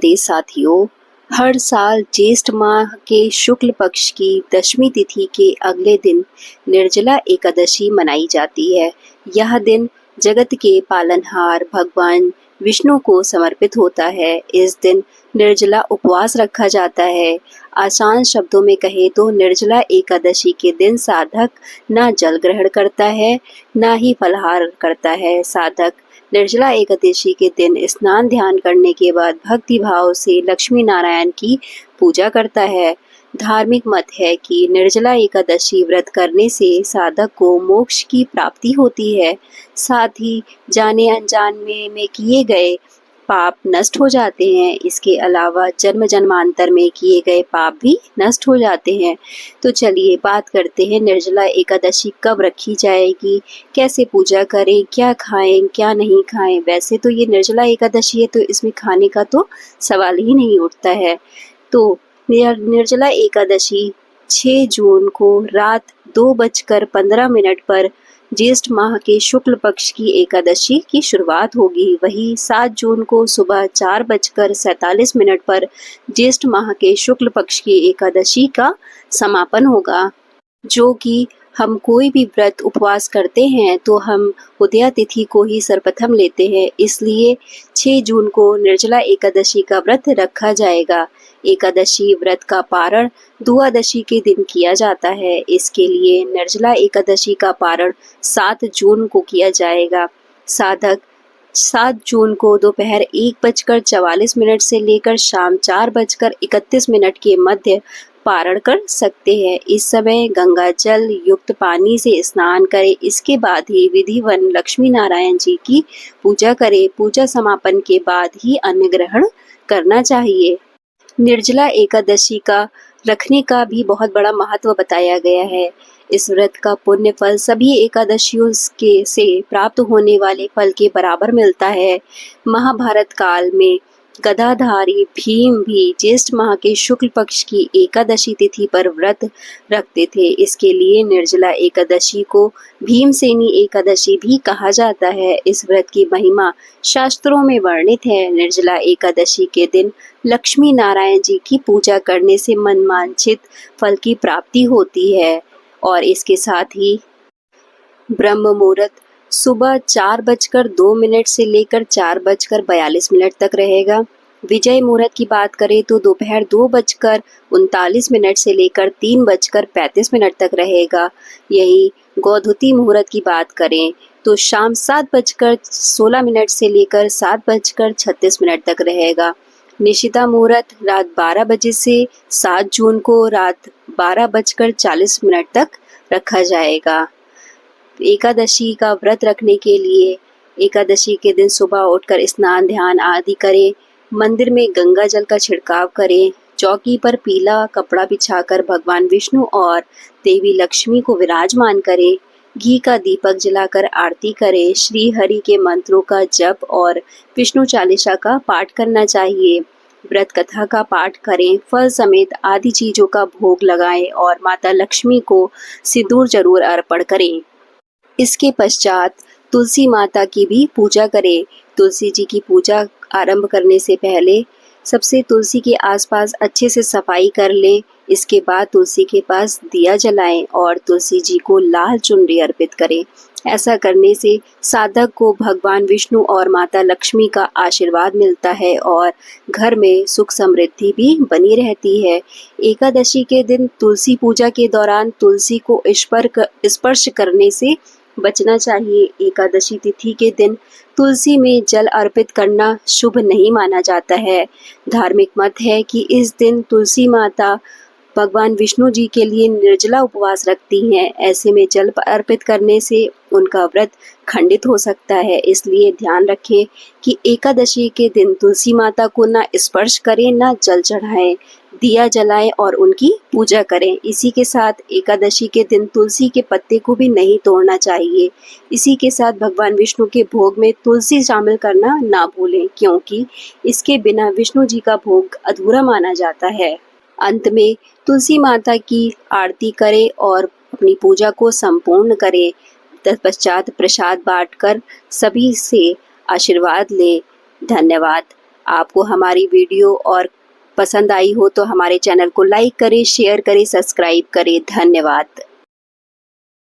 राधे साथियों, हर साल ज्येष्ठ माह के शुक्ल पक्ष की दशमी तिथि के अगले दिन निर्जला एकादशी मनाई जाती है। यह दिन जगत के पालनहार भगवान विष्णु को समर्पित होता है। इस दिन निर्जला उपवास रखा जाता है। आसान शब्दों में कहें तो निर्जला एकादशी के दिन साधक न जल ग्रहण करता है, न ही फलाहार करता है। साधक निर्जला एकादशी के दिन स्नान ध्यान करने के बाद भक्ति भाव से लक्ष्मी नारायण की पूजा करता है। धार्मिक मत है कि निर्जला एकादशी व्रत करने से साधक को मोक्ष की प्राप्ति होती है। साथ ही जाने अनजान में किए गए पाप नष्ट हो जाते हैं। इसके अलावा जन्म जन्मांतर में किए गए पाप भी नष्ट हो जाते हैं। तो चलिए बात करते हैं निर्जला एकादशी कब रखी जाएगी, कैसे पूजा करें, क्या खाएं क्या नहीं खाएं। वैसे तो ये निर्जला एकादशी है तो इसमें खाने का तो सवाल ही नहीं उठता है। तो निर्जला एकादशी 6 जून को रात 2:15 पर ज्येष्ठ माह के शुक्ल पक्ष की एकादशी की शुरुआत होगी। वही 7 जून को सुबह 4:47 पर ज्येष्ठ माह के शुक्ल पक्ष की एकादशी का समापन होगा। जो कि हम कोई भी व्रत उपवास करते हैं तो हम उदया तिथि को ही सर्वप्रथम लेते हैं, इसलिए 6 जून को निर्जला एकादशी का व्रत रखा जाएगा। एकादशी व्रत का पारण द्वादशी के दिन किया जाता है। इसके लिए निर्जला एकादशी का पारण 7 जून को किया जाएगा। साधक 7 जून को दोपहर 1:44 से लेकर शाम 4:31 के मध्य पारण कर सकते हैं। इस समय गंगा जल युक्त पानी से स्नान करें। इसके बाद ही विधिवन लक्ष्मी नारायण जी की पूजा करें। पूजा समापन के बाद ही अन्न ग्रहण करना चाहिए। निर्जला एकादशी का रखने का भी बहुत बड़ा महत्व बताया गया है। इस व्रत का पुण्य फल सभी एकादशियों के से प्राप्त होने वाले फल के बराबर मिलता है। महाभारत काल में गदाधारी भीम भी ज्येष्ठ माह के शुक्ल पक्ष की एकादशी तिथि पर व्रत रखते थे। इसके लिए निर्जला एकादशी को भीमसेनी एकादशी भी कहा जाता है। इस व्रत की महिमा शास्त्रों में वर्णित है। निर्जला एकादशी के दिन लक्ष्मी नारायण जी की पूजा करने से मनवांछित फल की प्राप्ति होती है। और इसके साथ ही ब्रह्म मुहूर्त सुबह 4:02 से लेकर 4:42 तक रहेगा। विजय मुहूर्त की बात करें तो दोपहर 2:39 से लेकर 3:35 तक रहेगा। यही गौधुती मुहूर्त की बात करें तो शाम 7:16 से लेकर 7:36 तक रहेगा। निशिता मुहूर्त रात 12 बजे से 7 जून को रात 12:40 तक रखा जाएगा। एकादशी का व्रत रखने के लिए एकादशी के दिन सुबह उठकर स्नान ध्यान आदि करें। मंदिर में गंगा जल का छिड़काव करें। चौकी पर पीला कपड़ा बिछाकर भगवान विष्णु और देवी लक्ष्मी को विराजमान करें। घी का दीपक जलाकर आरती करें। श्री हरि के मंत्रों का जप और विष्णु चालीसा का पाठ करना चाहिए। व्रत कथा का पाठ करें। फल समेत आदि चीजों का भोग लगाएं और माता लक्ष्मी को सिंदूर जरूर अर्पण करें। इसके पश्चात तुलसी माता की भी पूजा करें। तुलसी जी की पूजा आरंभ करने से पहले सबसे तुलसी के आसपास अच्छे से सफाई कर लें। इसके बाद तुलसी के पास दिया जलाएं और तुलसी जी को लाल चुनरी अर्पित करें। ऐसा करने से साधक को भगवान विष्णु और माता लक्ष्मी का आशीर्वाद मिलता है और घर में सुख समृद्धि भी बनी रहती है। एकादशी के दिन तुलसी पूजा के दौरान तुलसी को स्पर्श करने से बचना चाहिए। एकादशी तिथि के दिन तुलसी में जल अर्पित करना शुभ नहीं माना जाता है। धार्मिक मत है कि इस दिन तुलसी माता भगवान विष्णु जी के लिए निर्जला उपवास रखती हैं। ऐसे में जल अर्पित करने से उनका व्रत खंडित हो सकता है। इसलिए ध्यान रखें कि एकादशी के दिन तुलसी माता को ना स्पर्श करें, ना जल चढ़ाएं, दिया जलाएं और उनकी पूजा करें। इसी के साथ एकादशी के दिन तुलसी के पत्ते को भी नहीं तोड़ना चाहिए। इसी के साथ भगवान विष्णु के भोग में तुलसी शामिल करना ना भूलें, क्योंकि इसके बिना विष्णु जी का भोग अधूरा माना जाता है। अंत में तुलसी माता की आरती करें और अपनी पूजा को संपूर्ण करें। तत्पश्चात प्रसाद बांटकर सभी से आशीर्वाद लें। धन्यवाद। आपको हमारी वीडियो और पसंद आई हो तो हमारे चैनल को लाइक करें, शेयर करें, सब्सक्राइब करें। धन्यवाद।